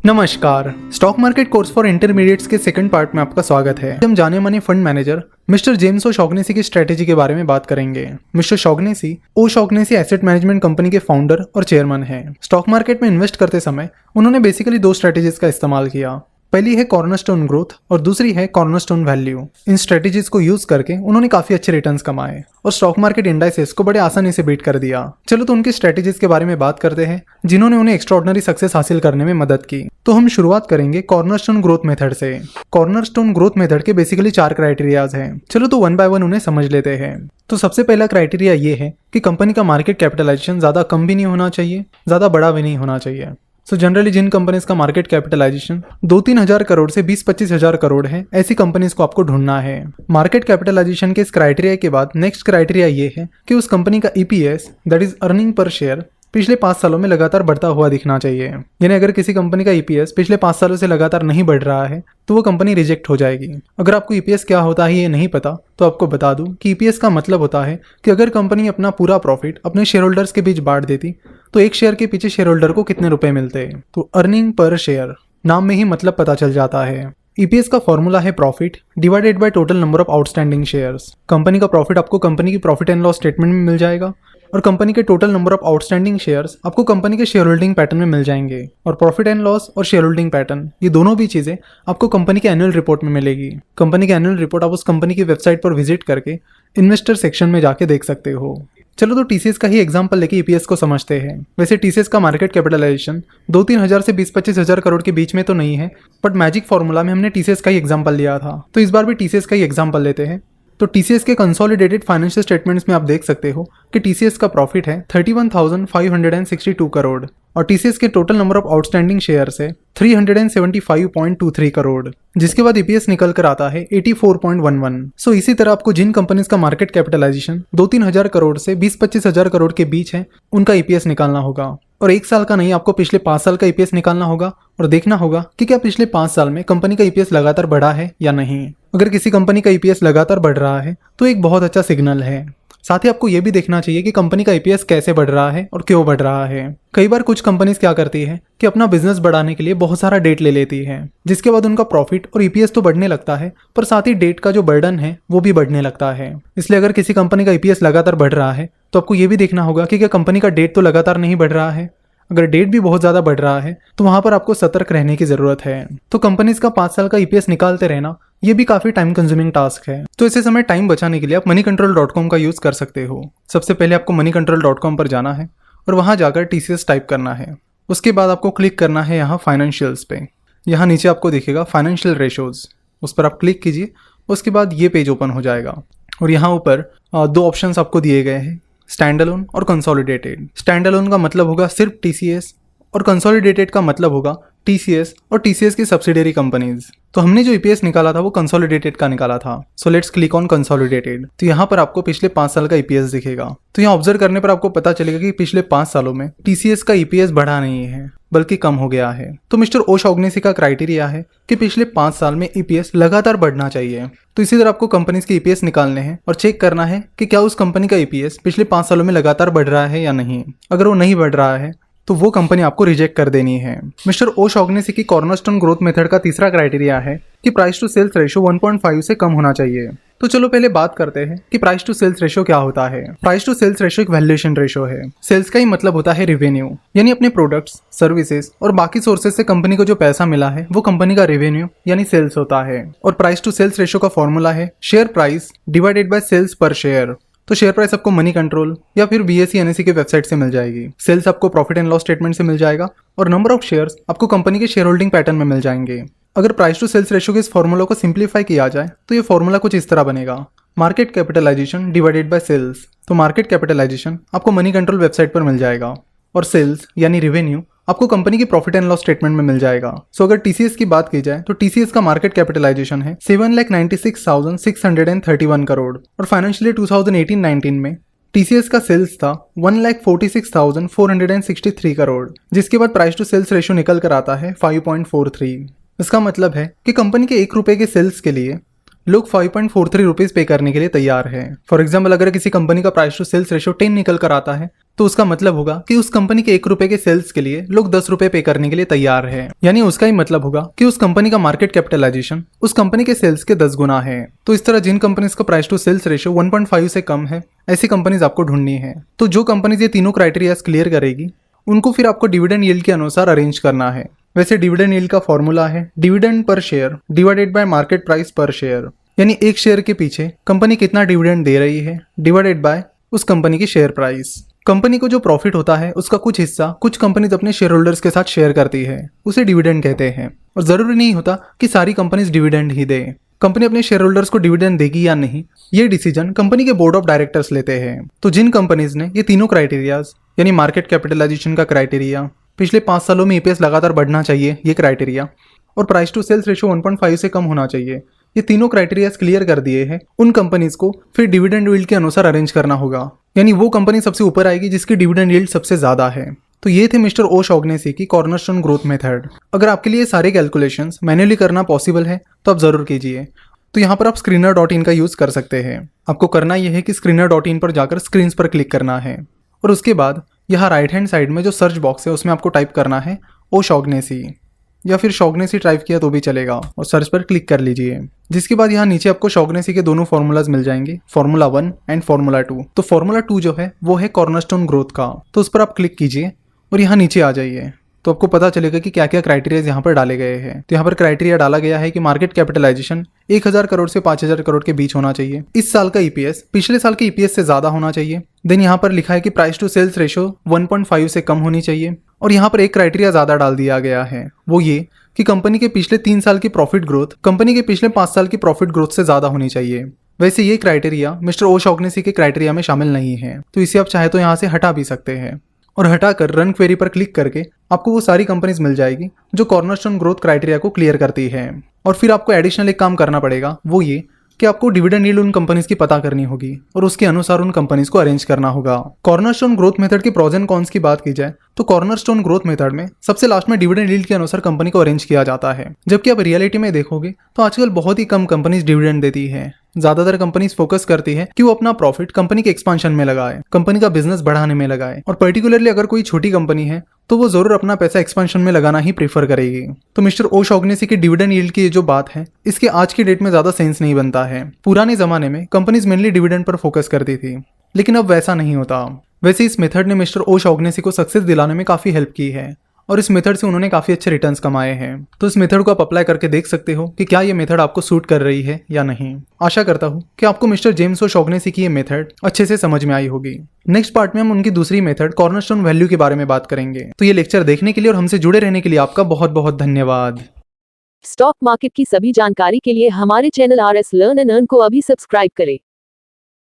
नमस्कार, stock market course for intermediates के second part में आपका स्वागत है। हम जाने माने फंड मैनेजर मिस्टर जेम्स ओशॉग्नेसी की स्ट्रेटेजी के बारे में बात करेंगे। मिस्टर ओशॉग्नेसी एसेट मैनेजमेंट कंपनी के फाउंडर और चेयरमैन हैं। स्टॉक मार्केट में इन्वेस्ट करते समय उन्होंने बेसिकली दो स्ट्रेटेजीज का इस्तेमाल किया। पहली है कॉर्नरस्टोन ग्रोथ और दूसरी है कॉर्नरस्टोन वैल्यू। इन स्ट्रेटेजीज को यूज करके उन्होंने काफी अच्छे रिटर्न्स कमाए और स्टॉक मार्केट इंडाइसेस को बड़े आसानी से बीट कर दिया। चलो तो उनकी स्ट्रेटेजीज के बारे में बात करते हैं जिन्होंने उन्हें एक्स्ट्राऑर्डिनरी सक्सेस हासिल करने में मदद की। तो हम शुरुआत करेंगे कॉर्नरस्टोन ग्रोथ मेथड से। कॉर्नरस्टोन ग्रोथ मेथड के बेसिकली 4 क्राइटेरियाज हैं। चलो तो वन बाय वन उन्हें समझ लेते हैं। तो सबसे पहला क्राइटेरिया ये है कि कंपनी का मार्केट कैपिटलाइजेशन ज्यादा कम भी नहीं होना चाहिए, ज्यादा बड़ा भी नहीं होना चाहिए। जनरली जिन कंपनीज का मार्केट कैपिटलाइजेशन 2-3 हजार करोड़ से 20-25 हजार करोड़ है, ऐसी कंपनीज को आपको ढूंढना है। मार्केट कैपिटलाइजेशन के इस क्राइटेरिया के बाद नेक्स्ट क्राइटेरिया ये है कि उस कंपनी का EPS that is earning per share पिछले 5 सालों में लगातार बढ़ता हुआ दिखना चाहिए। यानी अगर किसी कंपनी का ईपीएस पिछले 5 सालों से लगातार नहीं बढ़ रहा है तो वो कंपनी रिजेक्ट हो जाएगी। अगर आपको ईपीएस क्या होता है ये नहीं पता तो आपको बता दूं कि ईपीएस का मतलब होता है कि अगर कंपनी अपना पूरा प्रॉफिट अपने शेयर होल्डर्स के बीच बांट देती तो एक शेयर के पीछे शेयर होल्डर को कितने रुपए मिलते हैं। तो अर्निंग पर शेयर, नाम में ही मतलब पता चल जाता है। ईपीएस का फॉर्मूला है profit divided by total number of outstanding shares. Company का प्रॉफिट आपको कंपनी की प्रॉफिट एंड लॉस स्टेटमेंट में मिल जाएगा और कंपनी के total number of outstanding shares आपको कंपनी के शेयर होल्डिंग पैटर्न में मिल जाएंगे। और प्रॉफिट एंड लॉस और शेयर होल्डिंग पैटर्न ये दोनों भी चीजें आपको कंपनी के एनुअल रिपोर्ट में मिलेगी। कंपनी के एनुअल रिपोर्ट आप उस कंपनी की वेबसाइट पर विजिट करके इन्वेस्टर सेक्शन में जाके देख सकते हो। चलो तो टीसीएस का ही एग्जांपल लेके ईपीएस को समझते हैं। वैसे टीसीएस का मार्केट कैपिटलाइजेशन 2-3 हजार से 20-25 हजार करोड़ के बीच में तो नहीं है, बट मैजिक फॉर्मूला में हमने टीसीएस का ही एग्जांपल लिया था, तो इस बार भी टीसीएस का ही एग्जांपल लेते हैं। तो टीसीएस के कंसोलिडेटेड फाइनेंशियल स्टेटमेंट्स में आप देख सकते हो कि टीसीएस का प्रॉफिट है 31,562 करोड़ और टीसीएस के total number of outstanding shares है 375.23 करोड़, जिसके बाद ईपीएस निकल कर आता है 84.11। सो इसी तरह आपको जिन कंपनीज का मार्केट कैपिटलाइजेशन 2-3 हजार करोड़ से 20-25 हजार करोड़ के बीच है उनका ईपीएस निकालना होगा। और 1 साल का नहीं, आपको पिछले 5 साल का ईपीएस निकालना होगा और देखना होगा कि क्या पिछले 5 साल में कंपनी का ईपीएस लगातार बढ़ा है या नहीं। अगर किसी कंपनी का ईपीएस लगातार बढ़ रहा है तो एक बहुत अच्छा सिग्नल है। साथ ही आपको यह भी देखना चाहिए कि कंपनी का ईपीएस कैसे बढ़ रहा है और क्यों बढ़ रहा है। कई बार कुछ कंपनीज क्या करती है कि अपना बिजनेस बढ़ाने के लिए बहुत सारा डेट ले लेती है, जिसके बाद उनका प्रॉफिट और ईपीएस तो बढ़ने लगता है पर साथ ही डेट का जो बर्डन है वो भी बढ़ने लगता है। इसलिए अगर किसी कंपनी का ईपीएस लगातार बढ़ रहा है तो आपको ये भी देखना होगा कि क्या कंपनी का डेट तो लगातार नहीं बढ़ रहा है। अगर डेट भी बहुत ज्यादा बढ़ रहा है तो वहां पर आपको सतर्क रहने की जरूरत है। तो कंपनीज का 5 साल का ईपीएस निकालते रहना ये भी काफी टाइम कंज्यूमिंग टास्क है। तो ऐसे समय टाइम बचाने के लिए आप moneycontrol.com का यूज कर सकते हो। सबसे पहले आपको moneycontrol.com पर जाना है और वहां जाकर टीसीएस टाइप करना है। उसके बाद आपको क्लिक करना है यहाँ फाइनेंशियल्स पे। यहाँ नीचे आपको दिखेगा फाइनेंशियल रेशोज, उस पर आप क्लिक कीजिए। उसके बाद ये पेज ओपन हो जाएगा और यहाँ ऊपर 2 ऑप्शंस आपको दिए गए हैं, स्टैंड अलोन और कंसोलिडेटेड। स्टैंड अलोन का मतलब होगा सिर्फ टीसीएस और कंसोलिडेटेड का मतलब होगा टीसीएस और टीसीएस की सब्सिडियरी कंपनीज। तो हमने जो ईपीएस निकाला था वो कंसोलिडेटेड का निकाला था। So let's click on consolidated. तो यहाँ पर आपको पिछले 5 साल का ईपीएस दिखेगा। तो यहाँ ऑब्जर्व करने पर आपको पता चलेगा कि पिछले 5 सालों में टीसीएस का ईपीएस बढ़ा नहीं है बल्कि कम हो गया है। तो मिस्टर ओशॉग्नेसी का क्राइटेरिया है कि पिछले 5 साल में ईपीएस लगातार बढ़ना चाहिए। तो इसी तरह आपको कंपनीज के ईपीएस निकालने हैं और चेक करना है कि क्या उस कंपनी का ईपीएस पिछले 5 सालों में लगातार बढ़ रहा है या नहीं। अगर वो नहीं बढ़ रहा है तो वो कंपनी आपको रिजेक्ट कर देनी है। मिस्टर ओशॉग्नेसी की कॉर्नरस्टोन ग्रोथ मेथड का तीसरा क्राइटेरिया है कि प्राइस टू सेल्स रेशियो 1.5 से कम होना चाहिए। तो चलो पहले बात करते हैं कि प्राइस टू सेल्स रेशियो क्या होता है। प्राइस टू सेल्स रेशियो एक वैल्यूएशन रेशियो है। सेल्स का ही मतलब होता है रेवेन्यू, यानी अपने प्रोडक्ट्स, सर्विसेज और बाकी सोर्सेज से कंपनी को जो पैसा मिला है वो कंपनी का रेवेन्यू यानी सेल्स होता है। और प्राइस टू सेल्स रेशियो का फॉर्मूला है share price divided by sales per share. तो शेयर प्राइस आपको मनी कंट्रोल या फिर बीएसई एनएसई के वेबसाइट से मिल जाएगी। सेल्स आपको प्रॉफिट एंड लॉस स्टेटमेंट से मिल जाएगा और नंबर ऑफ शेयर्स आपको कंपनी के शेयर होल्डिंग पैटर्न में मिल जाएंगे। अगर प्राइस टू सेल्स रेशियो के इस फॉर्मूला को सिंप्लीफाई किया जाए तो ये फॉर्मूला कुछ इस तरह बनेगा, market capitalisation divided by sales. तो मार्केट कैपिटलाइजेशन आपको मनी कंट्रोल वेबसाइट पर मिल जाएगा और सेल्स यानी रेवेन्यू आपको कंपनी की प्रॉफिट एंड लॉस स्टेटमेंट में मिल जाएगा। सो अगर टीसीएस की बात की जाए तो टीसीएस का मार्केट कैपिटलाइजेशन है 7,96,631 करोड़ और फाइनेंशियल 2018-19 में टीसीएस का सेल्स था 1,46,463 करोड़, जिसके बाद प्राइस टू सेल्स रेशियो निकल कर आता है 5.43। इसका मतलब है कि कंपनी के 1 रुपए के सेल्स के लिए लोग 5.43 रुपीज पे करने के लिए तैयार है। फॉर एग्जाम्पल, अगर किसी कंपनी का प्राइस टू सेल्स रेशियो 10 निकल कर आता है तो उसका मतलब होगा कि उस कंपनी के 1 रुपए के सेल्स के लिए लोग 10 रुपए पे करने के लिए तैयार है। यानी उसका ही मतलब होगा कि उस कंपनी का मार्केट कैपिटलाइजेशन उस कंपनी के सेल्स के 10 गुना है। तो इस तरह जिन कंपनीज का प्राइस टू सेल्स रेशियो 1.5 से कम है, ऐसी कंपनीज आपको ढूंढनी है। तो जो कंपनीज ये तीनों क्राइटेरियाज क्लियर करेगी उनको फिर आपको डिविडेंड यील्ड के अनुसार अरेंज करना है। वैसे डिविडेंड यील्ड का फॉर्मूला है dividend per share divided by market price पर शेयर, यानी एक शेयर के पीछे कंपनी कितना डिविडेंड दे रही है डिवाइडेड बाय उस कंपनी की शेयर प्राइस। कंपनी को जो प्रॉफिट होता है उसका कुछ हिस्सा कुछ कंपनीज अपने शेयर होल्डर्स के साथ शेयर करती है, उसे डिविडेंड कहते हैं। और जरूरी नहीं होता कि सारी कंपनीज डिविडेंड ही दे। कंपनी अपने शेयर होल्डर्स को डिविडेंड देगी या नहीं, ये डिसीजन कंपनी के बोर्ड ऑफ डायरेक्टर्स लेते हैं। तो जिन कंपनीज ने ये तीनों क्राइटेरियाज यानी मार्केट कैपिटलाइजेशन का क्राइटेरिया, पिछले 5 सालों में ईपीएस लगातार बढ़ना चाहिए ये क्राइटेरिया, और प्राइस टू सेल्स रेशियो 1.5 से कम होना चाहिए, ये तीनों क्राइटेरियाज क्लियर कर दिए हैं, उन कंपनीज को फिर डिविडेंड यील्ड के अनुसार अरेंज करना होगा। यानी वो कंपनी सबसे ऊपर आएगी जिसकी डिविडेंड यील्ड सबसे ज्यादा है। तो ये थे मिस्टर ओ शॉग्नेसी की कॉर्नरस्टोन ग्रोथ मेथड। अगर आपके लिए सारे कैलकुलेशंस मैन्युअली करना पॉसिबल है तो आप जरूर कीजिए। तो यहाँ पर आप screener.in का यूज कर सकते हैं। आपको करना यह है कि screener.in पर जाकर स्क्रीन पर क्लिक करना है और उसके बाद यहाँ राइट हैंड साइड में जो सर्च बॉक्स है उसमें आपको टाइप करना है ओ शॉग्नेसी, या फिर शॉग्नेसी टाइप किया तो भी चलेगा और सर्च पर क्लिक कर लीजिए। जिसके बाद यहाँ नीचे आपको शॉग्नेसी के दोनों फॉर्मूलाज मिल जाएंगे, फार्मूला 1 एंड फार्मूला 2। तो फार्मूला 2 जो है वो है कॉर्नरस्टोन ग्रोथ का, तो उस पर आप क्लिक कीजिए और यहाँ नीचे आ जाइए। तो आपको पता चलेगा कि क्या क्या क्राइटेरिया यहाँ पर डाले गए हैं। तो यहाँ पर क्राइटेरिया डाला गया है कि मार्केट कैपिटलाइजेशन 1000 करोड़ से 5000 करोड़ के बीच होना चाहिए। इस साल का ईपीएस पिछले साल के ईपीएस से ज्यादा होना चाहिए। देन यहाँ पर लिखा है कि प्राइस टू सेल्स रेशियो 1.5 से कम होनी चाहिए। और यहाँ पर एक क्राइटेरिया ज्यादा डाल दिया गया है, वो ये कि कंपनी के पिछले 3 साल की प्रॉफिट ग्रोथ कंपनी के पिछले 5 साल की प्रॉफिट ग्रोथ से ज्यादा होनी चाहिए। वैसे ये क्राइटेरिया मिस्टर ओ शॉग्नेसी के क्राइटेरिया में शामिल नहीं है, तो इसे आप चाहे तो यहाँ से हटा भी सकते हैं। और हटाकर रन क्वेरी पर क्लिक करके आपको वो सारी कंपनीज मिल जाएगी जो कॉर्नरस्टोन ग्रोथ क्राइटेरिया को क्लियर करती है। और फिर आपको एडिशनल एक काम करना पड़ेगा, वो ये कि आपको डिविडेंड यील्ड उन कंपनीज की पता करनी होगी और उसके अनुसार उन कंपनीज को अरेंज करना होगा। कॉर्नरस्टोन ग्रोथ मेथड के प्रोज एंड कॉन्स की बात की जाए तो कॉर्नरस्टोन ग्रोथ मेथड में सबसे लास्ट में डिविडेंड यील्ड के अनुसार कंपनी को अरेंज किया जाता है, जबकि आप रियलिटी में देखोगे तो आजकल बहुत ही कम कंपनीज डिविडेंड देती है। ज्यादातर कंपनीज फोकस करती है कि वो अपना प्रॉफिट कंपनी के एक्सपांशन में लगाए, कंपनी का बिजनेस बढ़ाने में लगाए। और पर्टिकुलरली अगर कोई छोटी कंपनी है तो वो जरूर अपना पैसा एक्सपेंशन में लगाना ही प्रीफर करेगी। तो मिस्टर ओ शॉग्नेसी की डिविडेंड यील्ड की जो बात है, इसके आज की डेट में ज्यादा सेंस नहीं बनता है। पुराने जमाने में companies mainly dividend per focus करती थी, लेकिन अब वैसा नहीं होता। वैसे इस मेथड ने मिस्टर ओ शॉग्नेसी को सक्सेस दिलाने में काफी हेल्प की है और इस मेथड से उन्होंने काफी अच्छे रिटर्न्स कमाए हैं। तो इस मेथड को आप अप्लाई करके देख सकते हो कि क्या ये मेथड आपको सूट कर रही है या नहीं। आशा करता हूँ कि आपको मिस्टर जेम्स ओ शॉग्नेसी की ये मेथड अच्छे से समझ में आई होगी। नेक्स्ट पार्ट में हम उनकी दूसरी मेथड कॉर्नरस्टोन वैल्यू के बारे में बात करेंगे। तो ये लेक्चर देखने के लिए और हमसे जुड़े रहने के लिए आपका बहुत बहुत धन्यवाद। स्टॉक मार्केट की सभी जानकारी के लिए हमारे channel RS learn and earn को अभी सब्सक्राइब करें।